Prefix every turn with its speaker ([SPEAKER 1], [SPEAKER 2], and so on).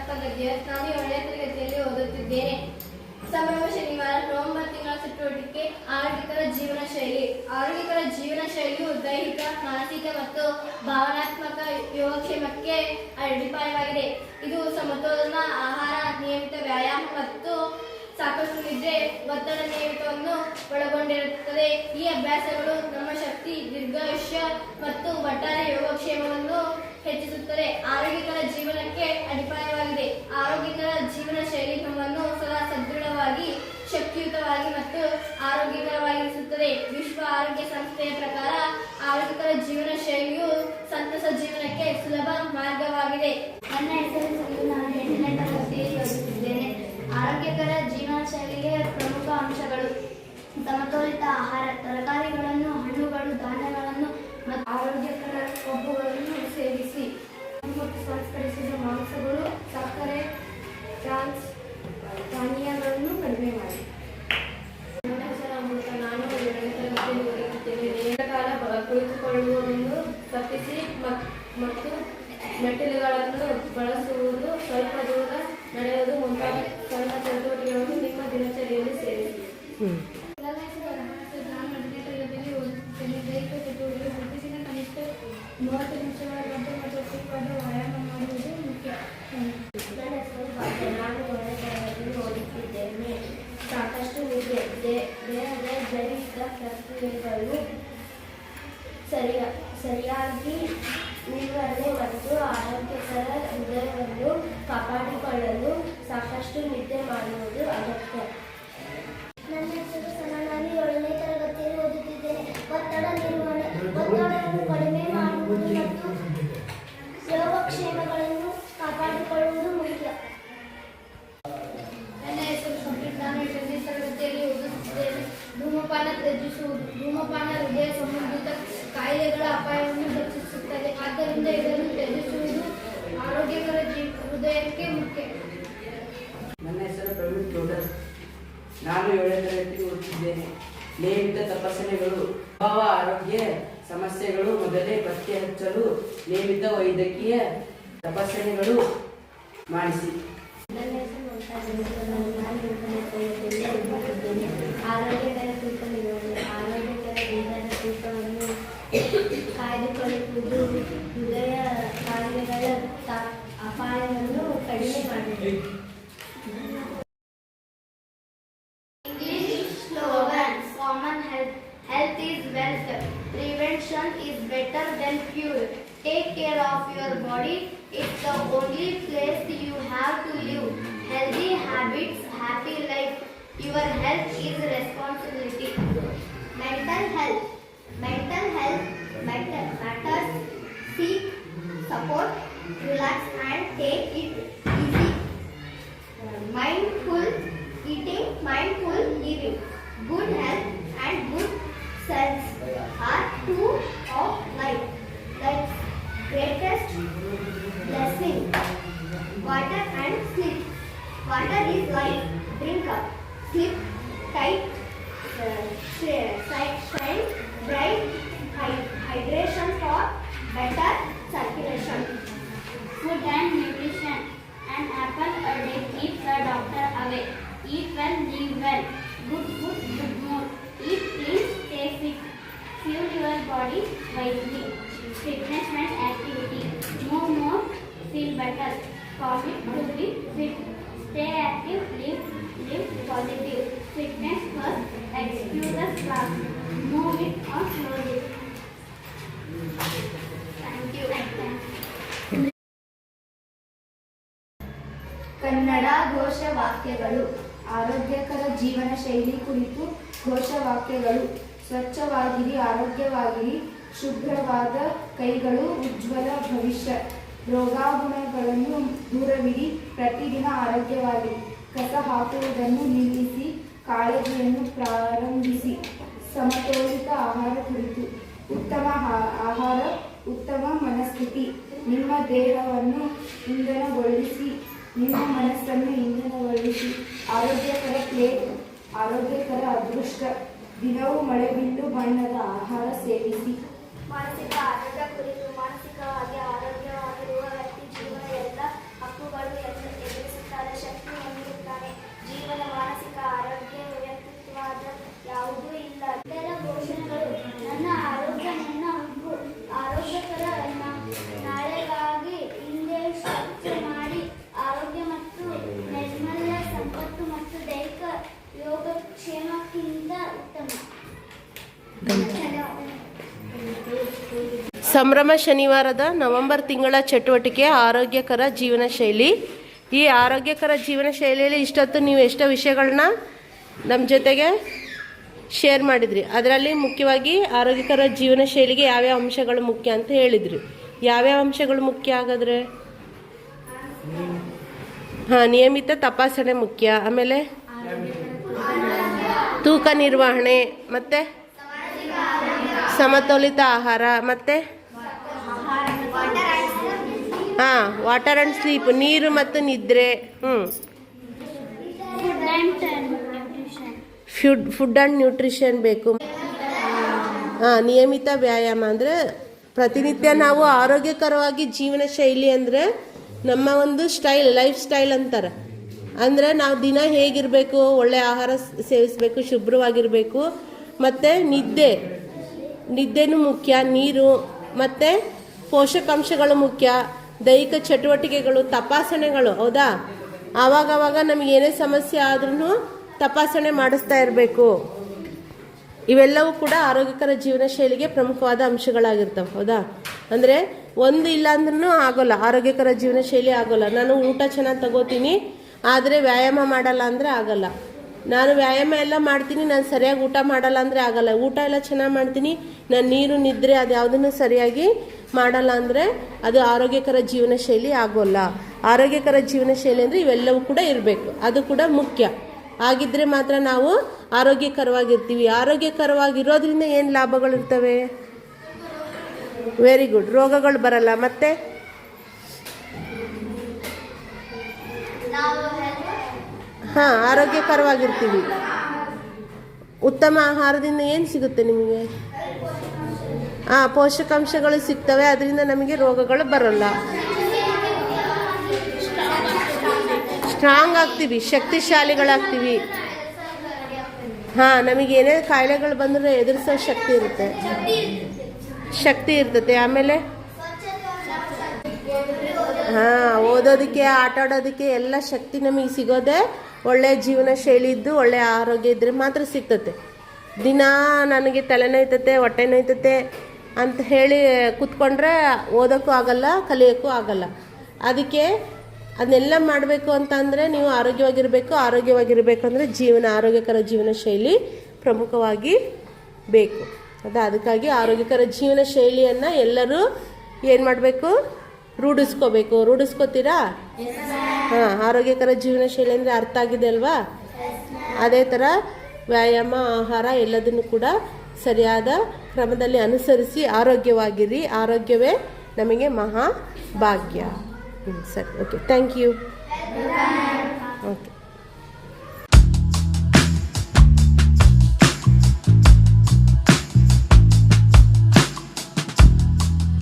[SPEAKER 1] ಚನ್ನಪ್ಪ ಗದ್ಯ. ನಾನು 7ನೇ ತರಗತಿಯಲ್ಲಿ ಓದುತ್ತಿದ್ದೇನೆ. ಸಂಭ್ರಮ ಶನಿವಾರ ನವೆಂಬರ್ ತಿಂಗಳ ಚಟುವಟಿಕೆ ಆರೋಗ್ಯಕರ ಜೀವನ ಶೈಲಿ. ಆರೋಗ್ಯಕರ ಜೀವನ ಶೈಲಿಯು ದೈಹಿಕ, ಮಾನಸಿಕ ಮತ್ತು ಭಾವನಾತ್ಮಕ ಯೋಗಕ್ಷೇಮಕ್ಕೆ ಅಡಿಪಾಯವಾಗಿದೆ. ಇದು ಸಮತೋಲನ ಆಹಾರ, ನಿಯಮಿತ ವ್ಯಾಯಾಮ ಮತ್ತು ಸಾಕಷ್ಟು ನಿದ್ರೆ, ಒತ್ತಡ ನಿಯಮಿತವನ್ನು ಒಳಗೊಂಡಿರುತ್ತದೆ. ಈ ಅಭ್ಯಾಸಗಳು ನಮ್ಮ ಶಕ್ತಿ, ದೀರ್ಘಾಯುಷ್ಯ ಮತ್ತು ಒಟ್ಟಾರೆ ಯೋಗಕ್ಷೇಮವನ್ನು ಹೆಚ್ಚಿಸುತ್ತದೆ. ಆರೋಗ್ಯಕರ ಜೀವನಕ್ಕೆ ಅಡಿಪಾಯವಾಗಿದೆ. ಆರೋಗ್ಯಕರ ಜೀವನ ಶೈಲಿ ನಮ್ಮನ್ನು ಸದಾ ಸದೃಢವಾಗಿ, ಶಕ್ತಿಯುತವಾಗಿ ಮತ್ತು ಆರೋಗ್ಯಕರವಾಗಿರಿಸುತ್ತದೆ. ವಿಶ್ವ ಆರೋಗ್ಯ ಸಂಸ್ಥೆಯ ಪ್ರಕಾರ ಆರೋಗ್ಯಕರ ಜೀವನ ಶೈಲಿಯು ಸಂತಸ ಜೀವನಕ್ಕೆ ಸುಲಭ ಮಾರ್ಗವಾಗಿದೆ.
[SPEAKER 2] ನನ್ನ ಹೆಸರು ಸಂಜು. ನಾನು 8ನೇ ತರಗತಿಯಲ್ಲಿ ಓದುತ್ತಿದ್ದೇನೆ. ಆರೋಗ್ಯಕರ ಜೀವನ ಶೈಲಿಗೆ ಪ್ರಮುಖ ಅಂಶಗಳು: ಸಮತೋಲಿತ ಆಹಾರ, ತರಕಾರಿಗಳನ್ನು, ಹಣ್ಣುಗಳು, ಧಾನ್ಯಗಳನ್ನು ಮತ್ತು ಆರೋಗ್ಯಕರ ಕೊಬ್ಬುಗಳನ್ನು ಸೇವಿಸಿ. ಮತ್ತು ಸಂಸ್ಕರಿಸಿದ ಮಾಂಸಗಳು, ಸಕ್ಕರೆ, ಟ್ರಾನ್ಸ್ ಪಾನೀಯಗಳನ್ನು ಕಡಿಮೆ ಮಾಡಿ.
[SPEAKER 1] ನನ್ನ ಹೆಸರು ಅಮೃತ. ನಾನು 7ನೇ ತರಗತಿಯಲ್ಲಿ ಓದುತ್ತಿದ್ದೇನೆ. ದೀರ್ಘಕಾಲ ಕುಳಿತುಕೊಳ್ಳುವುದನ್ನು ತಪ್ಪಿಸಿ ಮತ್ತು ಮೆಟ್ಟಿಲುಗಳನ್ನು ಬಳಸುವುದು, ಸ್ವಲ್ಪ ದೂರ ನಡೆಯುವುದು ಮುಂತಾದ ಸಣ್ಣ ಚಟುವಟಿಕೆಗಳನ್ನು ನಿಮ್ಮ ದಿನಚರಿಯಲ್ಲಿ ಸೇರಿಸಿ.
[SPEAKER 2] ನನ್ನ ಹೆಸರು ನಾನು 8ನೇ ತರಗತಿಯಲ್ಲಿ ಓದುತ್ತಿದ್ದೇನೆ. ದೈಹಿಕ ಚಟುವಟಿಕೆ ಪ್ರತಿದಿನ ಕನಿಷ್ಠ 30 ನಿಮಿಷಗಳ ಗಂಟೆ ಮತ್ತು ಒತ್ತಡವಾದ ವ್ಯಾಯಾಮ ಮಾಡುವುದು ಮುಖ್ಯ.
[SPEAKER 3] ನನ್ನ ಹೆಸರು ಭಾಗ್ಯ. ನಾನು 7ನೇ ತರಗತಿಯಲ್ಲಿ ಓದುತ್ತಿದ್ದೇನೆ. ಸಾಕಷ್ಟು ನಿದ್ರೆ, ದೇಹದ ಜೈವಿಕ ಪ್ರಕ್ರಿಯೆಗಳು ಸರಿಯಾಗಿ ನಿರ್ವಹಣೆ ಮತ್ತು ಆರೋಗ್ಯಕರ ಹೃದಯವನ್ನು ಕಾಪಾಡಿಕೊಳ್ಳಲು ಸಾಕಷ್ಟು ನಿದ್ದೆ ಮಾಡುವುದು ಅಗತ್ಯ.
[SPEAKER 2] ನನ್ನ ಹೆಸರು ಸನಾ. ನಾನು 7ನೇ ತರಗತಿಯಲ್ಲಿ ಓದುತ್ತಿದ್ದೇನೆ. ಒತ್ತಡ ನಿರ್ವಹಣೆ, ಒತ್ತಡವನ್ನು ಕಡಿಮೆ ಮಾಡುವುದು ಮತ್ತು ಯೋಗಕ್ಷೇಮಗಳನ್ನು ಕಾಪಾಡಿಕೊಳ್ಳುವುದು ಮುಖ್ಯ.
[SPEAKER 1] ನನ್ನ ಹೆಸರು ಸಂಪ್ರೀತ್. ನಾನು 8ನೇ ತರಗತಿಯಲ್ಲಿ ಓದುತ್ತಿದ್ದೇನೆ. ಧೂಮಪಾನ ತ್ಯಜಿಸುವುದು. ಧೂಮಪಾನ ಹೃದಯ ಸಂಬಂಧಿತ ಕಾಯಿಲೆಗಳ ಅಪಾಯವನ್ನು ಹೆಚ್ಚಿಸುತ್ತದೆ. ಆದ್ದರಿಂದ ಇದನ್ನು ತ್ಯಜಿಸುವುದು ಆರೋಗ್ಯಕರ ಹೃದಯಕ್ಕೆ ಮುಖ್ಯ.
[SPEAKER 4] ನನ್ನ ಹೆಸರು ಪ್ರವೀಣ್ ಚೋಟರ್. ನಾನು 7ನೇ ತರಗತಿ ಓದುತ್ತಿದ್ದೇನೆ. ನಿಯಮಿತ ತಪಾಸಣೆಗಳು. ಸ್ವಭಾವ ಆರೋಗ್ಯ ಸಮಸ್ಯೆಗಳು ಮೊದಲೇ ಪತ್ತೆ ಹಚ್ಚಲು ನಿಯಮಿತ ವೈದ್ಯಕೀಯ ತಪಾಸಣೆಗಳು ಮಾಡಿಸಿ.
[SPEAKER 3] ನನ್ನ ಹೆಸರು ಮಮತಾ. ನಾನು 8ನೇ ತರಗತಿಯಲ್ಲಿ ಓದುತ್ತಿದ್ದೇನೆ. ಆರೋಗ್ಯಕರ ತೂಕ ನಿರ್ವಹಣೆ. ಆರೋಗ್ಯಕರ ದೇಹದ ತೂಕವನ್ನು ಕಾಯ್ದುಕೊಳ್ಳುವುದು ಹೃದಯ ಕಾಯಿಲೆಗಳ ಅಪಾಯವನ್ನು ಕಡಿಮೆ ಮಾಡಿದೆ.
[SPEAKER 2] English slogan: common health. Health is wealth. Prevention is better than cure. Take care of your body. It's the only place you have to live. Healthy habits, happy life. Your health is responsibility. Mental health. Mental health matters. Seek support, relax and take it easy. Mindful eating, mindful living. Good health and good sense are two of life. Life's greatest blessing. Water and sleep. Water is life. Drink up. Sleep tight. Shine bright. Hydration for better circulation. Food and nutrition. An apple a day keeps the doctor away. Eat well, live well. Good food, good mood. Eat clean, stay fit. Fuel your body wisely. Fitness and activity. Move more, feel better. Commit to be fit. Stay active, live positive. Fitness first, excuses last. Move it on slowly. Thank you.
[SPEAKER 5] Kannada ಘೋಷವಾಕ್ಯಗಳು. ಆರೋಗ್ಯಕರ ಜೀವನ ಶೈಲಿ ಕುರಿತು ಘೋಷವಾಕ್ಯಗಳು. ಸ್ವಚ್ಛವಾಗಿರಿ, ಆರೋಗ್ಯವಾಗಿರಿ. ಶುಭ್ರವಾದ ಕೈಗಳು, ಉಜ್ವಲ ಭವಿಷ್ಯ. ರೋಗಾಗುಣಗಳನ್ನು ದೂರವಿಡಿ, ಪ್ರತಿದಿನ ಆರೋಗ್ಯವಾಗಿರಿ. ಕಸ ಹಾಕುವುದನ್ನು ನಿಲ್ಲಿಸಿ, ಕಾಳಜಿಯನ್ನು ಪ್ರಾರಂಭಿಸಿ. ಸಮತೋಲಿತ ಆಹಾರ ಕುರಿತು. ಉತ್ತಮ ಆಹಾರ, ಉತ್ತಮ ಮನಸ್ಥಿತಿ. ನಿಮ್ಮ ದೇಹವನ್ನು ಇಂಧನಗೊಳಿಸಿ, ನಿಮ್ಮ ಮನಸ್ಸನ್ನು ಇಂಧನಗೊಳಿಸಿ. ಆರೋಗ್ಯಕರ ಪ್ಲೇಟ್, ಆರೋಗ್ಯಕರ ಅದೃಷ್ಟ. ದಿನವೂ ಮಳೆಬಿಲ್ಲು ಬಣ್ಣದ ಆಹಾರ ಸೇವಿಸಿ.
[SPEAKER 2] ಮಾನಸಿಕ ಆರೋಗ್ಯ ಕುರಿತು. ಮಾನಸಿಕವಾಗಿ ಆರೋಗ್ಯವಾಗಿರುವ ವ್ಯಕ್ತಿ ಜೀವನ ಎಲ್ಲ ಹಕ್ಕುಗಳು
[SPEAKER 6] ಸಂಭ್ರಮ ಶನಿವಾರದ ನವೆಂಬರ್ ತಿಂಗಳ ಚಟುವಟಿಕೆ ಆರೋಗ್ಯಕರ ಜೀವನ ಶೈಲಿ. ಈ ಆರೋಗ್ಯಕರ ಜೀವನ ಶೈಲಿಯಲ್ಲಿ ಇಷ್ಟೊತ್ತು ನೀವು ಎಷ್ಟೋ ವಿಷಯಗಳನ್ನ ನಮ್ಮ ಜೊತೆಗೆ ಶೇರ್ ಮಾಡಿದ್ರಿ. ಅದರಲ್ಲಿ ಮುಖ್ಯವಾಗಿ ಆರೋಗ್ಯಕರ ಜೀವನ ಶೈಲಿಗೆ ಯಾವ್ಯಾವ ಅಂಶಗಳು ಮುಖ್ಯ ಅಂತ ಹೇಳಿದ್ರಿ. ಯಾವ್ಯಾವ ಅಂಶಗಳು ಮುಖ್ಯ ಹಾಗಾದರೆ? ನಿಯಮಿತ ತಪಾಸಣೆ ಮುಖ್ಯ, ಆಮೇಲೆ ತೂಕ ನಿರ್ವಹಣೆ, ಮತ್ತು ಸಮತೋಲಿತ ಆಹಾರ, ಮತ್ತು ವಾಟರ್ ಆ್ಯಂಡ್ ಸ್ಲೀಪ್, ನೀರು ಮತ್ತು ನಿದ್ರೆ. ಫುಡ್ ಆ್ಯಂಡ್ ನ್ಯೂಟ್ರಿಷನ್ ಬೇಕು. ನಿಯಮಿತ ವ್ಯಾಯಾಮ ಅಂದರೆ ಪ್ರತಿನಿತ್ಯ ನಾವು ಆರೋಗ್ಯಕರವಾಗಿ ಜೀವನ ಶೈಲಿ ಅಂದರೆ ನಮ್ಮ ಒಂದು ಸ್ಟೈಲ್, ಲೈಫ್ ಸ್ಟೈಲ್ ಅಂತಾರೆ. ಅಂದರೆ ನಾವು ದಿನ ಹೇಗಿರಬೇಕು, ಒಳ್ಳೆಯ ಆಹಾರ ಸೇವಿಸಬೇಕು, ಶುಭ್ರವಾಗಿರಬೇಕು, ಮತ್ತು ನಿದ್ದೆನೂ ಮುಖ್ಯ, ನೀರು ಮತ್ತು ಪೋಷಕಾಂಶಗಳು ಮುಖ್ಯ, ದೈಹಿಕ ಚಟುವಟಿಕೆಗಳು, ತಪಾಸಣೆಗಳು. ಹೌದಾ? ಆವಾಗವಾಗ ನಮಗೆ ಏನೇ ಸಮಸ್ಯೆ ಆದ್ರೂ ತಪಾಸಣೆ ಮಾಡಿಸ್ತಾ ಇರಬೇಕು. ಇವೆಲ್ಲವೂ ಕೂಡ ಆರೋಗ್ಯಕರ ಜೀವನ ಶೈಲಿಗೆ ಪ್ರಮುಖವಾದ ಅಂಶಗಳಾಗಿರ್ತವೆ. ಹೌದಾ? ಅಂದರೆ ಒಂದು ಇಲ್ಲ ಅಂದ್ರೂ ಆಗೋಲ್ಲ, ಆರೋಗ್ಯಕರ ಜೀವನ ಶೈಲಿ ಆಗೋಲ್ಲ. ನಾನು ಊಟ ಚೆನ್ನಾಗಿ ತಗೋತೀನಿ ಆದರೆ ವ್ಯಾಯಾಮ ಮಾಡಲ್ಲ ಅಂದರೆ ಆಗಲ್ಲ. ನಾನು ವ್ಯಾಯಾಮ ಎಲ್ಲ ಮಾಡ್ತೀನಿ, ನಾನು ಸರಿಯಾಗಿ ಊಟ ಮಾಡಲ್ಲ ಅಂದರೆ ಆಗಲ್ಲ. ಊಟ ಎಲ್ಲ ಚೆನ್ನಾಗಿ ಮಾಡ್ತೀನಿ, ನಾನು ನೀರು ನಿದ್ರೆ ಅದು ಯಾವುದನ್ನು ಸರಿಯಾಗಿ ಮಾಡಲ್ಲ ಅಂದರೆ ಅದು ಆರೋಗ್ಯಕರ ಜೀವನ ಶೈಲಿ ಆಗೋಲ್ಲ. ಆರೋಗ್ಯಕರ ಜೀವನ ಶೈಲಿ ಅಂದರೆ ಇವೆಲ್ಲವೂ ಕೂಡ ಇರಬೇಕು, ಅದು ಕೂಡ ಮುಖ್ಯ. ಆಗಿದ್ದರೆ ಮಾತ್ರ ನಾವು ಆರೋಗ್ಯಕರವಾಗಿರ್ತೀವಿ. ಆರೋಗ್ಯಕರವಾಗಿರೋದ್ರಿಂದ ಏನು ಲಾಭಗಳಿರ್ತವೆ? ವೆರಿ ಗುಡ್, ರೋಗಗಳು ಬರಲ್ಲ. ಮತ್ತು ಆರೋಗ್ಯಕರವಾಗಿರ್ತೀವಿ. ಉತ್ತಮ ಆಹಾರದಿಂದ ಏನು ಸಿಗುತ್ತೆ ನಿಮಗೆ? ಪೋಷಕಾಂಶಗಳು ಸಿಗ್ತವೆ, ಅದರಿಂದ ನಮಗೆ ರೋಗಗಳು ಬರಲ್ಲ. ಸ್ಟ್ರಾಂಗ್ ಆಗ್ತೀವಿ, ಶಕ್ತಿಶಾಲಿಗಳಾಗ್ತೀವಿ. ನಮಗೆ ಏನೇ ಕಾಯಿಲೆಗಳು ಬಂದರೆ ಎದುರಿಸೋ ಶಕ್ತಿ ಇರ್ತದೆ. ಆಮೇಲೆ ಓದೋದಕ್ಕೆ, ಆಟ ಆಡೋದಕ್ಕೆ ಎಲ್ಲ ಶಕ್ತಿ ನಮಗೆ ಸಿಗೋದೆ ಒಳ್ಳೆಯ ಜೀವನ ಶೈಲಿ ಇದ್ದು ಒಳ್ಳೆಯ ಆರೋಗ್ಯ ಇದ್ದರೆ ಮಾತ್ರ ಸಿಗ್ತತೆ. ದಿನ ನನಗೆ ತಲೆನೋಯ್ತತೆ, ಹೊಟ್ಟೆ ನೋಯ್ತತೆ ಅಂತ ಹೇಳಿ ಕೂತ್ಕೊಂಡ್ರೆ ಓದೋಕ್ಕೂ ಆಗಲ್ಲ, ಕಲಿಯೋಕ್ಕೂ ಆಗಲ್ಲ. ಅದಕ್ಕೆ ಅದನ್ನೆಲ್ಲ ಮಾಡಬೇಕು ಅಂತ ಅಂದರೆ ನೀವು ಆರೋಗ್ಯವಾಗಿರಬೇಕು ಅಂದರೆ ಆರೋಗ್ಯಕರ ಜೀವನ ಶೈಲಿ ಪ್ರಮುಖವಾಗಿ ಬೇಕು. ಅದಕ್ಕಾಗಿ ಆರೋಗ್ಯಕರ ಜೀವನ ಶೈಲಿಯನ್ನು ಎಲ್ಲರೂ ಏನು ಮಾಡಬೇಕು? ರೂಢಿಸ್ಕೋತೀರಾ? ಆರೋಗ್ಯಕರ ಜೀವನ ಶೈಲಿ ಅಂದರೆ ಅರ್ಥ ಆಗಿದೆ ಅಲ್ವಾ? ಅದೇ ಥರ ವ್ಯಾಯಾಮ, ಆಹಾರ ಎಲ್ಲದನ್ನು ಕೂಡ ಸರಿಯಾದ ಕ್ರಮದಲ್ಲಿ ಅನುಸರಿಸಿ ಆರೋಗ್ಯವಾಗಿರಿ. ಆರೋಗ್ಯವೇ ನಮಗೆ ಮಹಾ ಭಾಗ್ಯ. ಸರಿ, ಓಕೆ, ಥ್ಯಾಂಕ್ ಯು. ಓಕೆ.